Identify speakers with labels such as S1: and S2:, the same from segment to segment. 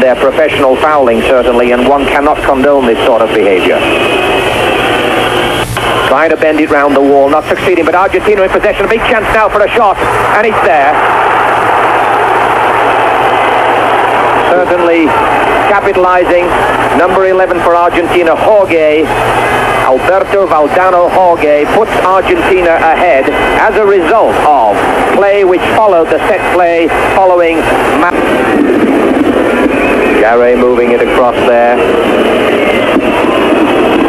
S1: their professional fouling, certainly, and one cannot condone this sort of behavior. Trying to bend it round the wall, not succeeding, but Argentina in possession. A big chance now for a shot, and it's there. Certainly capitalizing. Number 11 for Argentina, Jorge. Alberto Valdano Jorge puts Argentina ahead as a result of play which followed the set play following Gary moving it across there.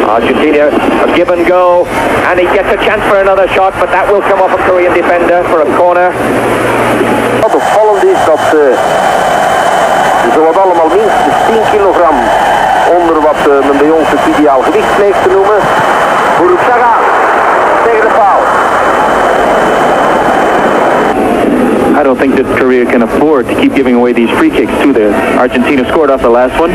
S1: Argentina, a give and go, and he gets a chance for another shot, but that will come off a Korean defender for a corner.
S2: Wat opvallend is dat zowat allemaal minstens 10 kilogram onder wat men bij ons het ideaal gewicht pleegt te noemen. Uruguay tegen de paal.
S3: I don't think that Korea can afford to keep giving away these free kicks to the Argentina scored off the last one.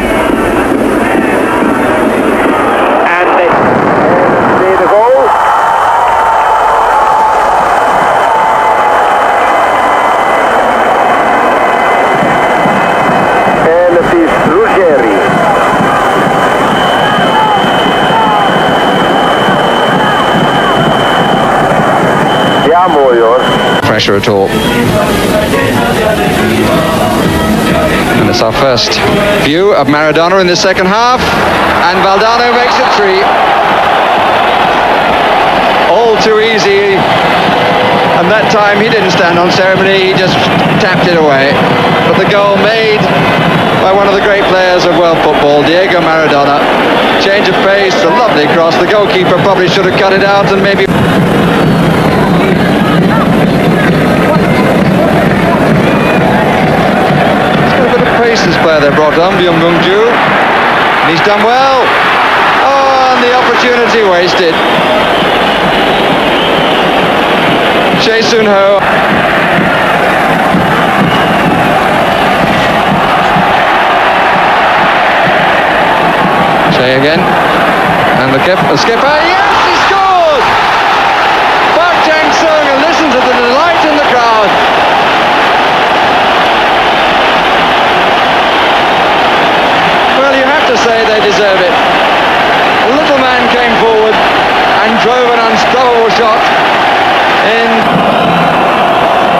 S4: Pressure at all. And it's our first view of Maradona in the second half, and Valdano makes it 3. All too easy, and that time he didn't stand on ceremony, he just tapped it away. But the goal made by one of the great players of world football, Diego Maradona. Change of pace, a lovely cross. The goalkeeper probably should have cut it out and maybe... This player they brought on, Byung-Myung-Ju, and he's done well. Oh, and the opportunity wasted. Chae Soon-ho. Chae again, and the skipper, yes, he scored! Park Chang-sung, and listen to the delight in the crowd. To say they deserve it. A little man came forward and drove an unstoppable shot in.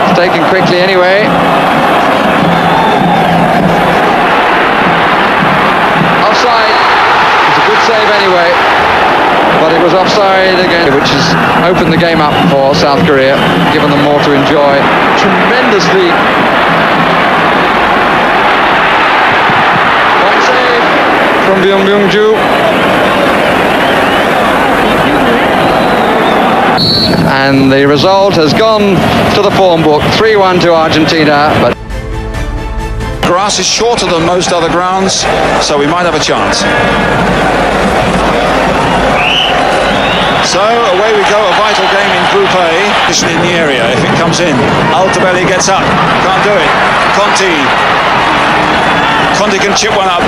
S4: It's taken quickly anyway. Offside. It's a good save anyway, but it was offside again, which has opened the game up for South Korea, given them more to enjoy. Tremendously. From Byung-Myung-Ju. And the result has gone to the form book, 3-1 to Argentina. But
S5: grass is shorter than most other grounds, so we might have a chance. So away we go, a vital game in Group A. In the area, if it comes in, Altobelli gets up, can't do it. Conte can chip one up.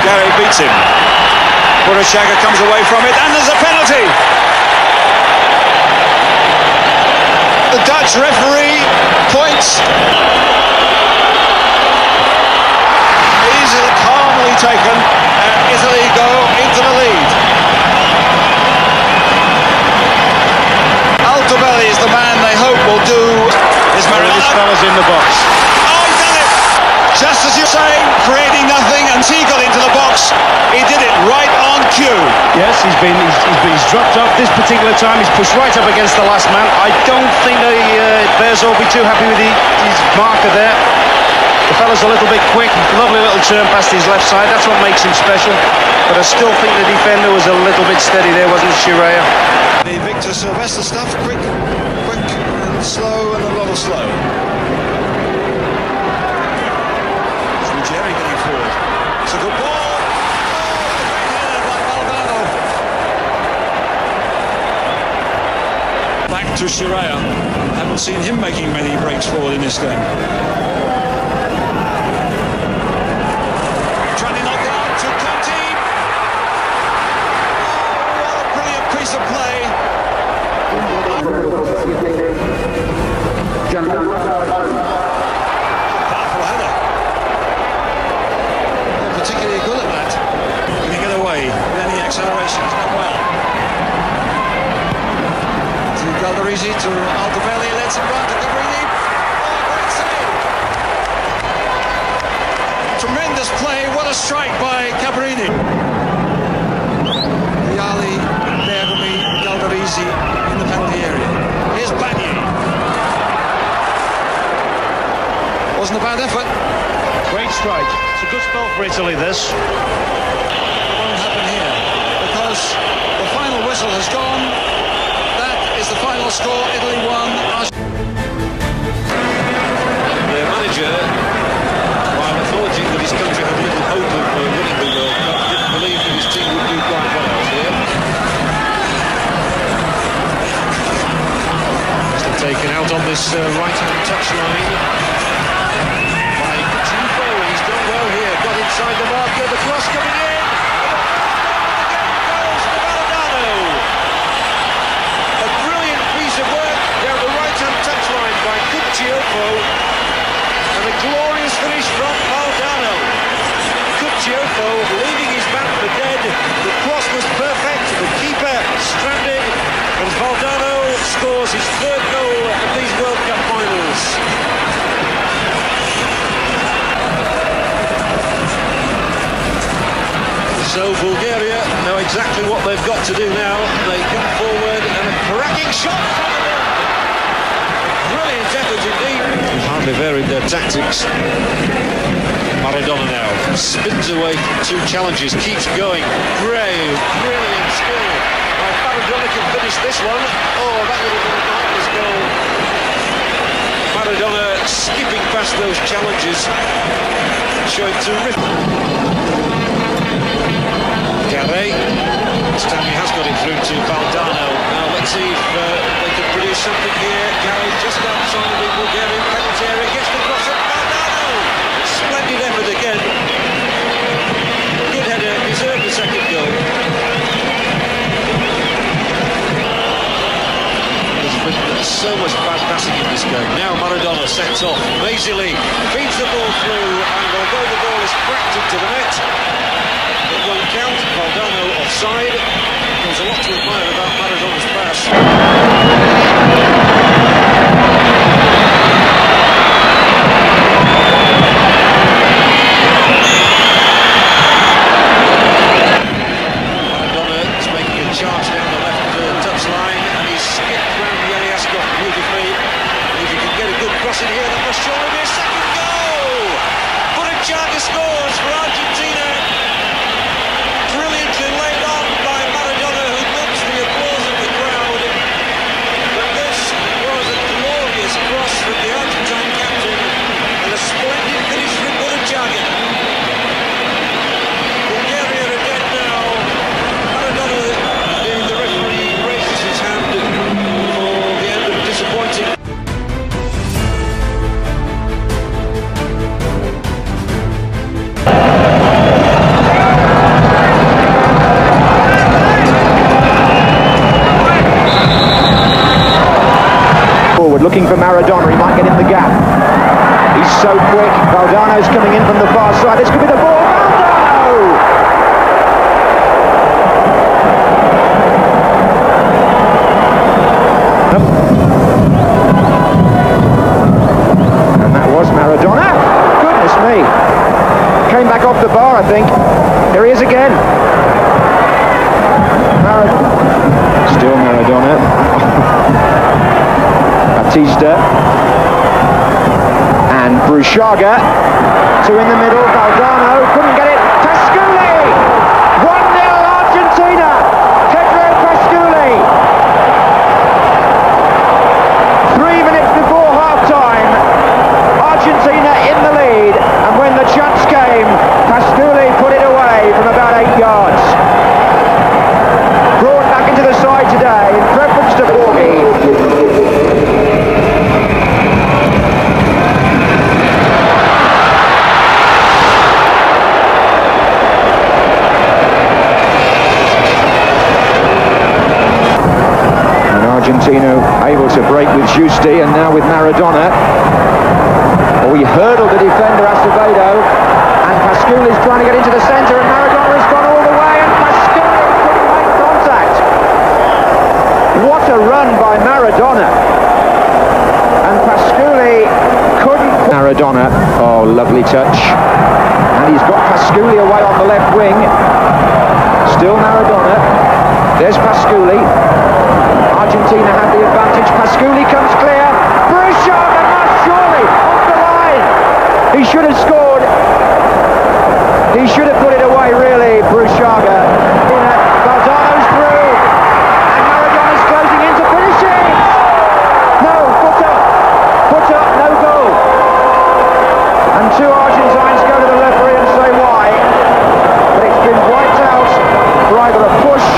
S5: Gary beats him. Burashaga comes away from it, and there's a penalty. The Dutch referee points. Easily, calmly taken, and Italy go into the lead. Altobelli is the man they hope will do. Is Maradona? This fella's in the box. Just as you're saying, creating nothing, and he got into the box. He did it right on cue.
S6: Yes, he's dropped off this particular time. He's pushed right up against the last man. I don't think the Bears will be too happy with his marker there. The fella's a little bit quick. Lovely little turn past his left side. That's what makes him special. But I still think the defender was a little bit steady there, wasn't Shiraya?
S5: The Victor Sylvester stuff, quick and slow, and a lot of slow. Jerry getting forward. It's a good ball. Back to Shiraya. Haven't seen him making many breaks forward in this game. Trying to knock it out to Conte. Oh, what a brilliant piece of play. Powerful header. wasn't a bad effort.
S6: Great strike. It's a good spell for Italy, this.
S5: It won't happen here because the final whistle has gone. That is the final score. Italy won. The manager, while acknowledging that his country had little hope of winning the World Cup, didn't believe that his team would do quite well out here.
S6: Taken out on this right-hand touchline by Juvo. He's done well here. Got inside the marker. The cross coming in. Goes to Maradona. A brilliant piece of work down the right-hand touchline by Juvo, and a glorious finish from Maradona. Juvo leaving his man for dead. The cross was perfect. The keeper stranded, and Maradona scores his third goal of these World Cup finals. So Bulgaria know exactly what they've got to do now. They come forward and a cracking shot from the net. Brilliant effort indeed. Hardly varied their tactics. Maradona now spins away from two challenges, keeps going. Brave, brilliant skill. Maradona can finish this one. Oh, that would have been a marvellous goal. Maradona skipping past those challenges, showing terrific. Gare, this time he has got it through to Valdano. Now let's see if they can produce something here. Gare just outside of the Bulgarian penalty area, gets the cross at Valdano. Splendid effort again. Good header, deserved the second goal. There's so much bad passing in this game. Now Maradona sets off amazingly, feeds the ball through, and although the ball is cracked into the net, it won't count. Maradona offside. There's a lot to admire about Maradona's pass. Maradona is making a charge down the left touchline, and he's skipped round beautifully. And if you can get a good cross in here, that must surely be a second goal. Buruchaga scores for Argentina. Brilliantly laid on by Maradona, who loves the applause of the crowd. But this was a glorious cross from the Argentine captain, and a splendid finish from Buruchaga. Bulgaria are dead now. Maradona, the referee, raises his hand for the end of disappointing.
S1: Forward, looking for Maradona. He might get in the gap. He's so quick. Valdano's coming in from the far side. This could be the ball. And that was Maradona. Goodness me. Came back off the bar, I think. Here he is again. Still Maradona. Batista. And Buruchaga. Two in the middle. Valdano couldn't get it. Pasculi! 1-0 Argentina. Pedro Pasculi. 3 minutes before half-time, Argentina in the lead, and when the chance came, Pasculi put it away from about 8 yards. Brought back into the side today in preference to Borghi. Argentina able to break with Justi, and now with Maradona. Oh, he hurdled the defender Acevedo, and Pasculi's trying to get into the centre, and Maradona has gone all the way, and Pasculi couldn't make contact. What a run by Maradona. And Pasculi couldn't... Maradona, oh, lovely touch. And he's got Pasculi away on the left wing. Still Maradona. There's Pasculi. Argentina have the advantage. Pasculi comes clear. Buruchaga must surely off the line.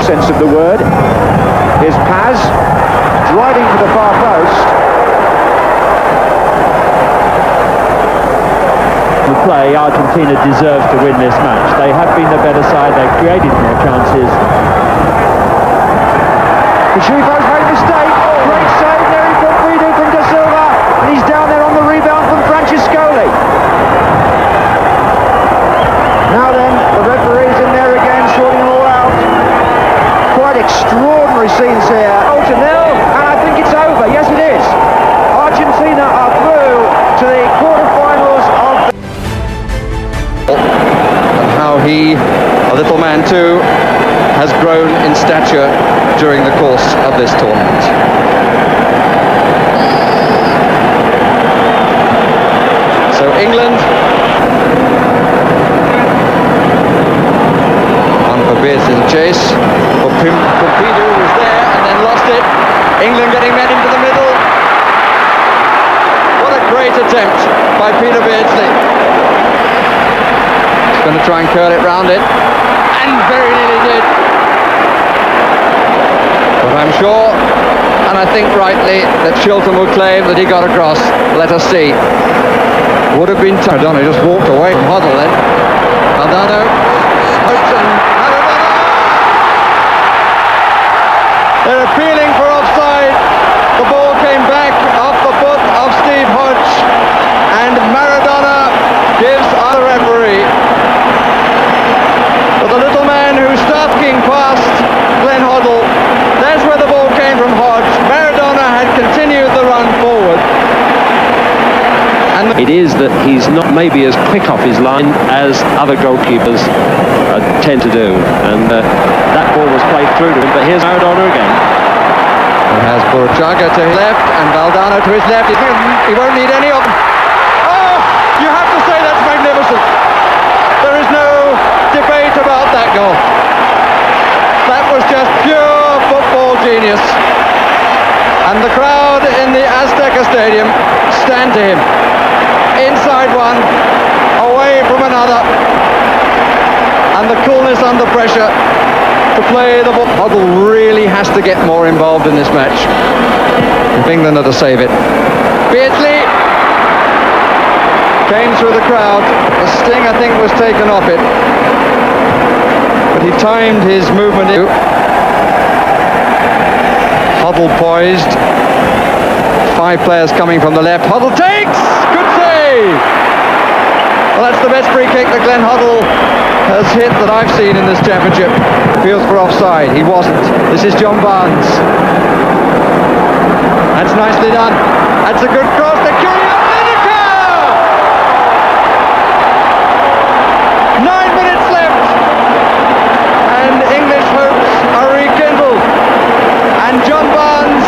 S7: sense of the word. Here's Paz, driving for the far post.
S8: The play, Argentina deserves to win this match. They have been the better side, they've created more chances.
S7: Cuchufo's made a mistake. Great save there from Fridu from Da Silva. And he's down there on the rebound from Francescoli. Now then, the referee's in there again, sorting them all out. Quite extraordinary scenes here. 0-0, and I think it's over. Yes, it is. Argentina are through to the quarterfinals of the...
S4: And how he, a little man too, has grown in stature during the course of this tournament. So England, one for Beers in the chase, Pompidou was there and then lost it. England getting men into the middle. What a great attempt by Peter Beardsley. He's going to try and curl it round it, and very nearly did. But I'm sure, and I think rightly, that Shilton will claim that he got across. Let us see. Would have been Maradona just walked away from Hoddle then. Maradona, Hudson, Maradona! They're appealing for offside. The ball came back off the foot of Steve Hodge, and Maradona gives our referee. But the little man who started skiing past Glenn Hoddle, that's where the ball came from Hodge. Maradona had continued the run forward. And
S8: It is that he's not maybe as quick off his line as other goalkeepers tend to do. And that ball was played through to him, but here's Maradona again.
S4: He has Burchaga to his left and Valdano to his left. He won't need any of them. Oh, you have to say that's magnificent. There is no debate about that goal. That was just pure football genius. And the crowd in the Azteca Stadium stand to him. Inside one, away from another. And the coolness under pressure to play the ball. Hoddle really has to get more involved in this match if England are to save it. Beardsley came through the crowd. The sting, I think, was taken off it. But he timed his movement. Hoddle poised. 5 players coming from the left. Hoddle takes! Good save! Well, that's the best free kick that Glenn Hoddle has hit that I've seen in this championship. Feels for offside. He wasn't. This is John Barnes. That's nicely done. That's a good cross to Kylian Lineker! 9 minutes left. And English hopes are rekindled. And John Barnes,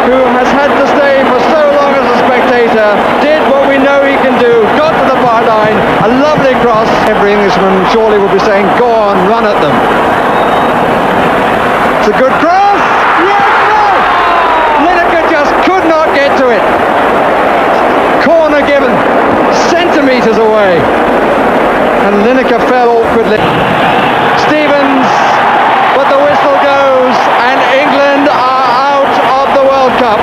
S4: who has had to stay for so long as a spectator, did what we know he can do. Got to the far line. A lovely cross. Every Englishman surely would be saying, go on, run at them. It's a good cross. Yes, no! Lineker just could not get to it. Corner given. Centimetres away. And Lineker fell awkwardly. Stevens, but the whistle goes, and England are out of the World Cup.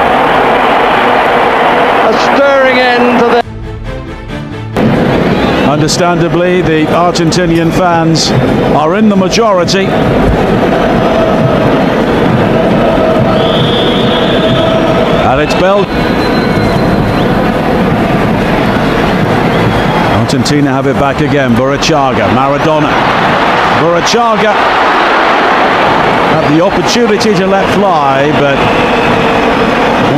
S4: A stirring end to the...
S9: Understandably, the Argentinian fans are in the majority. And it's Belgium. Argentina have it back again. Burchaga, Maradona. Burchaga had the opportunity to let fly, but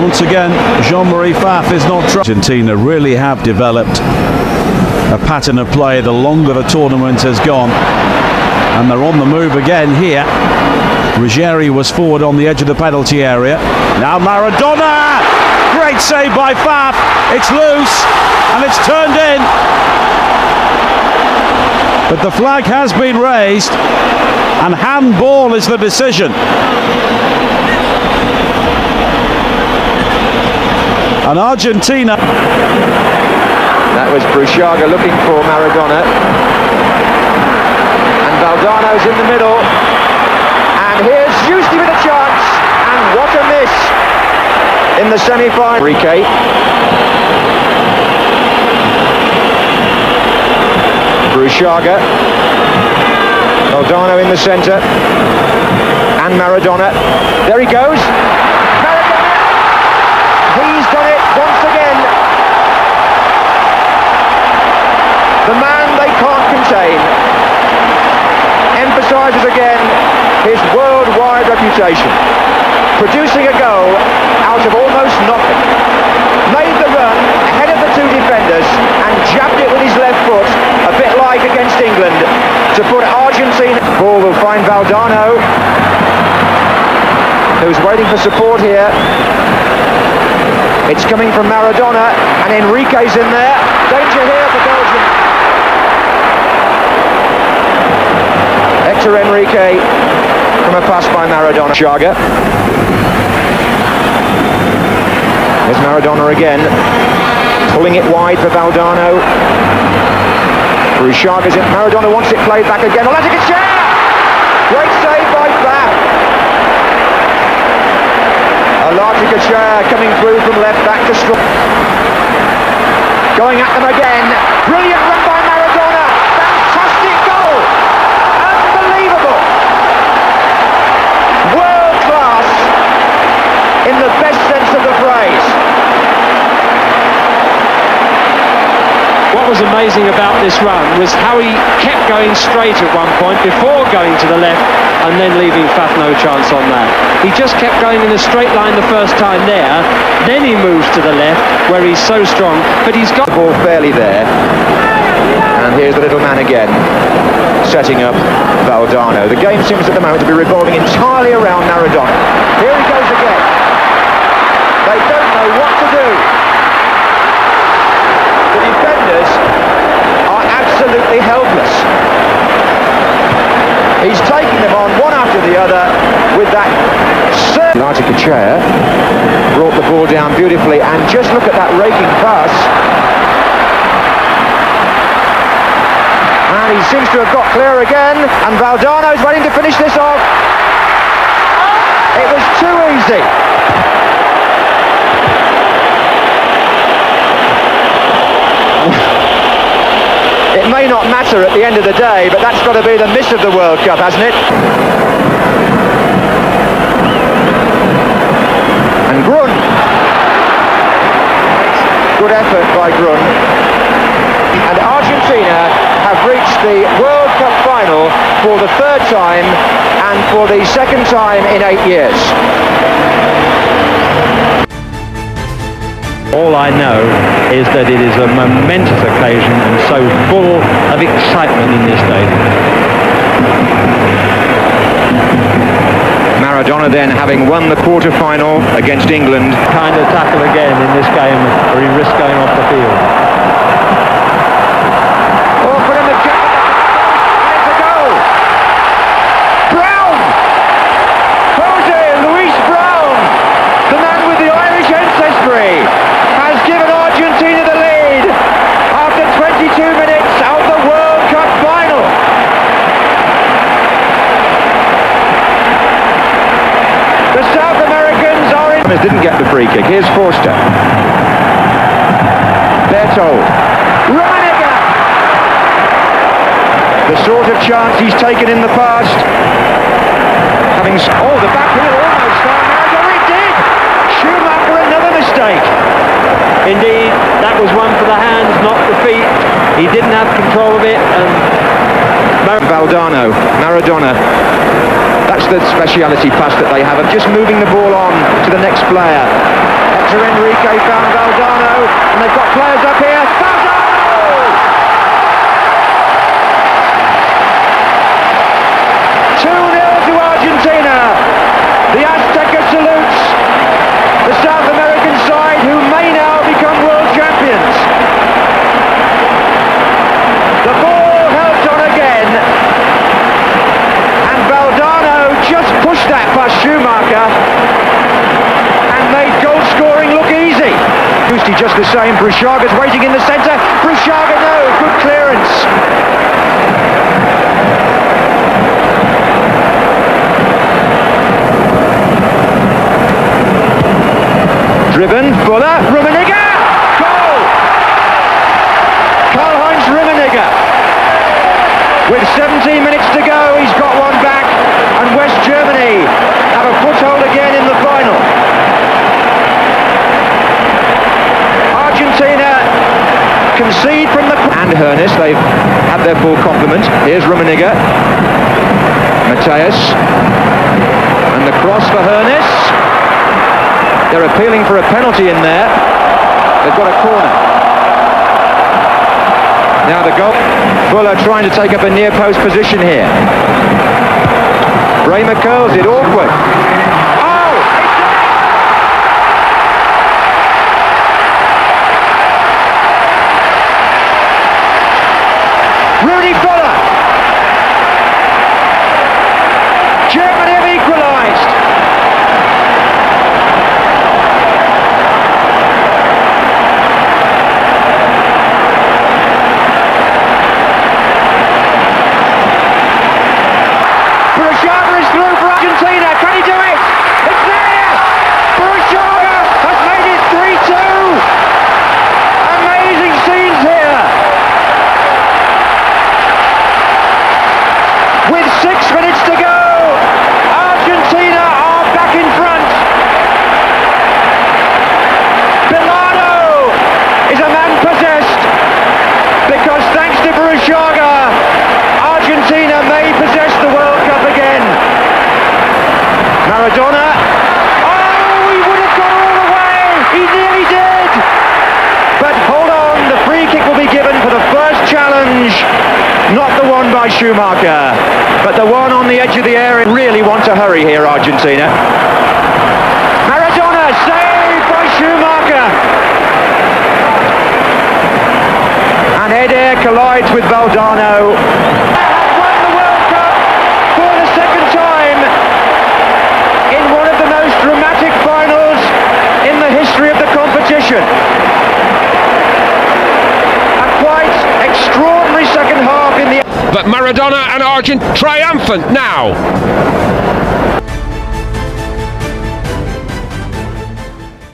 S9: once again, Jean-Marie Pfaff is not trying. Argentina really have developed a pattern of play the longer the tournament has gone, and they're on the move again here. Ruggieri was forward on the edge of the penalty area. Now Maradona! Great save by Pfaff. It's loose and it's turned in. But the flag has been raised and handball is the decision. And Argentina...
S1: That was Burchaga looking for Maradona. And Valdano's in the middle. And
S7: And here's Justi with a chance, and what a miss in the semi-final. Enrique. Brushaga. Valdano in the centre. And Maradona. There he goes. Maradona! He's done it once again. The man they can't contain. Emphasises again his worldwide reputation. Producing a goal out of almost nothing. Made the run ahead of the two defenders and jabbed it with his left foot, a bit like against England, to put Argentina. Ball will find Valdano, who's waiting for support here. It's coming from Maradona, and Enrique's in there. Danger here for Belgium. Hector Enrique from a pass by Maradona. Chaga. There's Maradona again, pulling it wide for Valdano. Bruchaga's in. Maradona wants it played back again. Olajuwon! Great save by Babak. Olajuwon coming through from left back to strike. Going at them again. Brilliant run by Maradona. Fantastic goal. Unbelievable. World class in the best sense of the phrase.
S8: What was amazing about this run was how he kept going straight at one point before going to the left and then leaving Faf no chance on that. He just kept going in a straight line the first time there, then he moves to the left where he's so strong, but he's got
S7: the ball fairly there. And here's the little man again, setting up Valdano. The game seems at the moment to be revolving entirely around Maradona. Here he goes again. They don't know what to do. The defenders are absolutely helpless. He's taking them on one after the other with that Olajuwon brought the ball down beautifully, and just look at that raking pass. And he seems to have got clear again, and Valdano's waiting to finish this off. It was too easy. It may not matter at the end of the day, but that's got to be the miss of the World Cup, hasn't it? And Grun. Good effort by Grun. And Argentina have reached the World Cup final for the third time and for the second time in 8 years.
S8: All I know is that it is a momentous occasion and so full of excitement in this stadium.
S7: Maradona then, having won the quarter-final against England.
S8: Kind of tackle again in this game where he risks going off the field.
S7: Oh, put him the jump. And it's a goal. Brown! Jose Luis Brown, the man with the Irish ancestry, has given Argentina the lead after 22 minutes of the World Cup final. The South Americans are in. Didn't get the free kick. Here's Forster. Berto. Rummenigge. The sort of chance he's taken in the past. Having. Oh, the back heel almost found Maradona. It did. Schumacher, another mistake.
S8: Indeed, that was one for the hands, not the feet. He didn't have control of it. And
S7: Valdano, Maradona. That's the speciality pass that they have, of just moving the ball on to the next player. Hector Enrique found Valdano, and they've got players up here. Valdano! 2-0 to Argentina. The Azteca salutes the South American side, who may now become world champions. The ball helped on again, and Valdano just pushed that past Schumacher and made goal scoring look easy. Justi just the same. Bruchaga's waiting in the centre. Bruchaga, no, good clearance. Driven, Fuller, Rummenigge! Goal! Karl-Heinz Rummenigge. With 17 minutes to go, he's got one back, and West Germany have a foothold again in the final. Argentina concede from the... And Hoeneß, they've had their full complement. Here's Rummenigge. Mateus. And the cross for Hoeneß. They're appealing for a penalty in there. They've got a corner. Now the goal. Fuller trying to take up a near post position here. Bremer curls it awkward. Oh! Rudy Fuller. Germany have equalised. Burruchaga is through for Argentina. Can he do it? It's there! Burruchaga has made it 3-2. Amazing scenes here. With 6 minutes to go, Argentina are back in front. Bilardo is a man possessed because thanks to Burruchaga, Argentina may possess the World Cup again. Maradona. Oh, he would have gone all the way. He nearly did. But hold on, the free kick will be given for the first challenge. Not the one by Schumacher, but the one on the edge of the area. Really want to hurry here, Argentina. Maradona saved by Schumacher. And Eder collides with Valdano. Won the World Cup for the second time in one of the most dramatic finals in the history of the competition. A quite extraordinary second half in the...
S10: But Maradona and Argentina triumphant now.